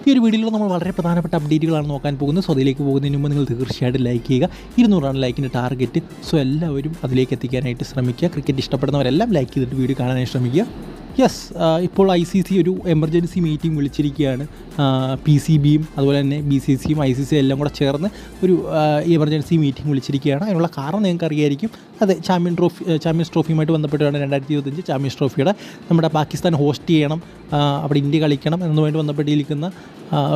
ഈ ഒരു വീഡിയോയിൽ നമ്മൾ വളരെ പ്രധാനപ്പെട്ട അപ്ഡേറ്റുകളാണ് നോക്കാൻ പോകുന്നത്. സോ അതിലേക്ക് പോകുന്നതിന് മുമ്പ് നിങ്ങൾ തീർച്ചയായിട്ടും ലൈക്ക് ചെയ്യുക. 200 ലൈക്കിൻ്റെ ടാർഗറ്റ്. സോ എല്ലാവരും അതിലേക്ക് എത്തിക്കാനായിട്ട് ശ്രമിക്കുക. ക്രിക്കറ്റ് ഇഷ്ടപ്പെടുന്നവരെല്ലാം ലൈക്ക് ചെയ്തിട്ട് വീഡിയോ കാണാനായിട്ട് ശ്രമിക്കുക. യെസ്, ഇപ്പോൾ ICC ഒരു എമർജൻസി മീറ്റിംഗ് വിളിച്ചിരിക്കുകയാണ്. PCBയും അതുപോലെ തന്നെ BCCയും ICCയും എല്ലാം കൂടെ ചേർന്ന് ഒരു എമർജൻസി മീറ്റിംഗ് വിളിച്ചിരിക്കുകയാണ്. അതിനുള്ള കാരണം നിങ്ങൾക്ക് അറിയായിരിക്കും. അതെ, ചാമ്പ്യൻസ് ട്രോഫിയുമായിട്ട് ബന്ധപ്പെട്ടാണ് 2025 ചാമ്പ്യൻസ് ട്രോഫിയുടെ നമ്മുടെ പാകിസ്ഥാൻ ഹോസ്റ്റ് ചെയ്യണം, അവിടെ ഇന്ത്യ കളിക്കണം എന്നതുമായിട്ട് ബന്ധപ്പെട്ടിരിക്കുന്ന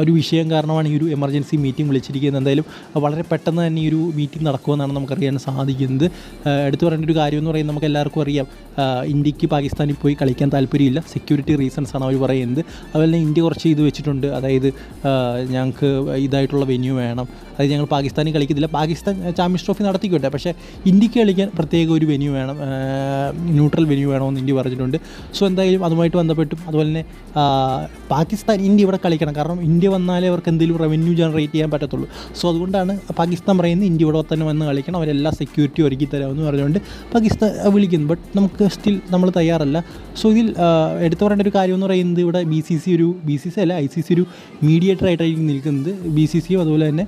ഒരു വിഷയം കാരണമാണ് ഈ ഒരു എമർജൻസി മീറ്റിംഗ് വിളിച്ചിരിക്കുന്നത്. എന്തായാലും വളരെ പെട്ടെന്ന് തന്നെ ഈ ഒരു മീറ്റിംഗ് നടക്കുമെന്നാണ് നമുക്കറിയാൻ സാധിക്കുന്നത്. എടുത്തു പറയേണ്ട ഒരു കാര്യം എന്ന് പറയുന്നത് നമുക്ക് എല്ലാവർക്കും അറിയാം, ഇന്ത്യക്ക് പാകിസ്ഥാനിൽ പോയി കളിക്കാൻ താല്പര്യമില്ല. സെക്യൂരിറ്റി റീസൺസാണ് അവർ പറയുന്നത്. അതുപോലെ തന്നെ ഇന്ത്യ കുറച്ച് ഇത് വെച്ചിട്ടുണ്ട്. അതായത് ഞങ്ങൾക്ക് ഇതായിട്ടുള്ള വെന്യൂ വേണം, അതായത് ഞങ്ങൾ പാകിസ്ഥാനിൽ കളിക്കത്തില്ല, പാകിസ്ഥാൻ ചാമ്പ്യൻസ് ട്രോഫി നടത്തിക്കോട്ടെ, പക്ഷേ ഇന്ത്യക്ക് കളിക്കാൻ പ്രത്യേക ഒരു വെന്യൂ വേണം, ന്യൂട്രൽ വെന്യൂ വേണമെന്ന് ഇന്ത്യ പറഞ്ഞിട്ടുണ്ട്. സോ എന്തായാലും അതുമായിട്ട് ബന്ധപ്പെട്ടും അതുപോലെ തന്നെ പാകിസ്ഥാൻ ഇന്ത്യ ഇവിടെ കളിക്കണം, കാരണം ഇന്ത്യ വന്നാലേ അവർക്ക് എന്തെങ്കിലും റവന്യൂ ജനറേറ്റ് ചെയ്യാൻ പറ്റത്തുള്ളൂ. സോ അതുകൊണ്ടാണ് പാകിസ്ഥാൻ പറയുന്നത് ഇന്ത്യ ഇവിടെ തന്നെ വന്ന് കളിക്കണം, അവരെല്ലാ സെക്യൂരിറ്റി ഒരുക്കി തരാമെന്ന് പറഞ്ഞുകൊണ്ട് പാകിസ്ഥാൻ വിളിക്കുന്നു. ബട്ട് നമുക്ക് സ്റ്റിൽ നമ്മൾ തയ്യാറല്ല. സോ ഇതിൽ എടുത്തു പറയേണ്ട ഒരു കാര്യം എന്ന് പറയുന്നത് ഇവിടെ BCC അല്ല ICC ഒരു മീഡിയേറ്റർ ആയിട്ടായിരിക്കും നിൽക്കുന്നത്. BCCയും അതുപോലെ തന്നെ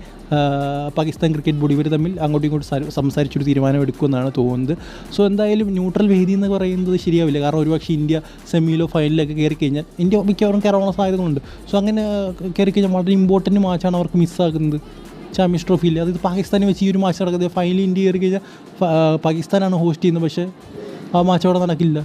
പാകിസ്ഥാൻ ക്രിക്കറ്റ് ബോർഡ് ഇവർ തമ്മിൽ അങ്ങോട്ടും ഇങ്ങോട്ടും സംസാരിച്ചൊരു തീരുമാനം എടുക്കുമെന്നാണ് തോന്നുന്നത്. സോ എന്തായാലും ന്യൂട്രൽ വേദി എന്ന് പറയുന്നത് ശരിയാവില്ല, കാരണം ഒരുപക്ഷെ ഇന്ത്യ സെമിയിലോ ഫൈനലിലൊക്കെ കയറി കഴിഞ്ഞാൽ ഇന്ത്യ മിക്കവാറും കയറാനുള്ള സാധ്യതകളുണ്ട്. സോ അങ്ങനെ കയറി കഴിഞ്ഞാൽ വളരെ ഇമ്പോർട്ടൻറ്റ് മാച്ചാണ് അവർക്ക് മിസ്സാക്കുന്നത് ചാമ്പ്യൻസ് ട്രോഫിയിൽ. അതായത് പാകിസ്ഥാനെ വെച്ച് ഈ ഒരു മാച്ച് നടക്കുന്നത്, ഫൈനലിൽ ഇന്ത്യ കയറി കഴിഞ്ഞാൽ പാകിസ്ഥാനാണ് ഹോസ്റ്റ് ചെയ്യുന്നത്, പക്ഷേ ആ മാച്ച് അവിടെ നടക്കില്ല.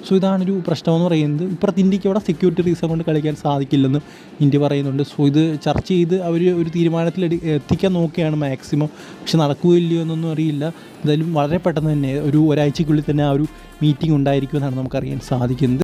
സോ ഇതാണൊരു പ്രശ്നമെന്ന് പറയുന്നത്. ഇപ്പുറത്ത് ഇന്ത്യക്ക് അവിടെ സെക്യൂരിറ്റി റീസൺ കൊണ്ട് കളിക്കാൻ സാധിക്കില്ലെന്ന് ഇന്ത്യ പറയുന്നുണ്ട്. സോ ഇത് ചർച്ച ചെയ്ത് അവർ ഒരു തീരുമാനത്തിൽ എത്തിക്കാൻ നോക്കുകയാണ് മാക്സിമം. പക്ഷെ നടക്കുകയില്ലയോ എന്നൊന്നും അറിയില്ല. എന്തായാലും വളരെ പെട്ടെന്ന് തന്നെ ഒരാഴ്ചയ്ക്കുള്ളിൽ തന്നെ ആ ഒരു മീറ്റിംഗ് ഉണ്ടായിരിക്കുമെന്നാണ് നമുക്കറിയാൻ സാധിക്കുന്നത്.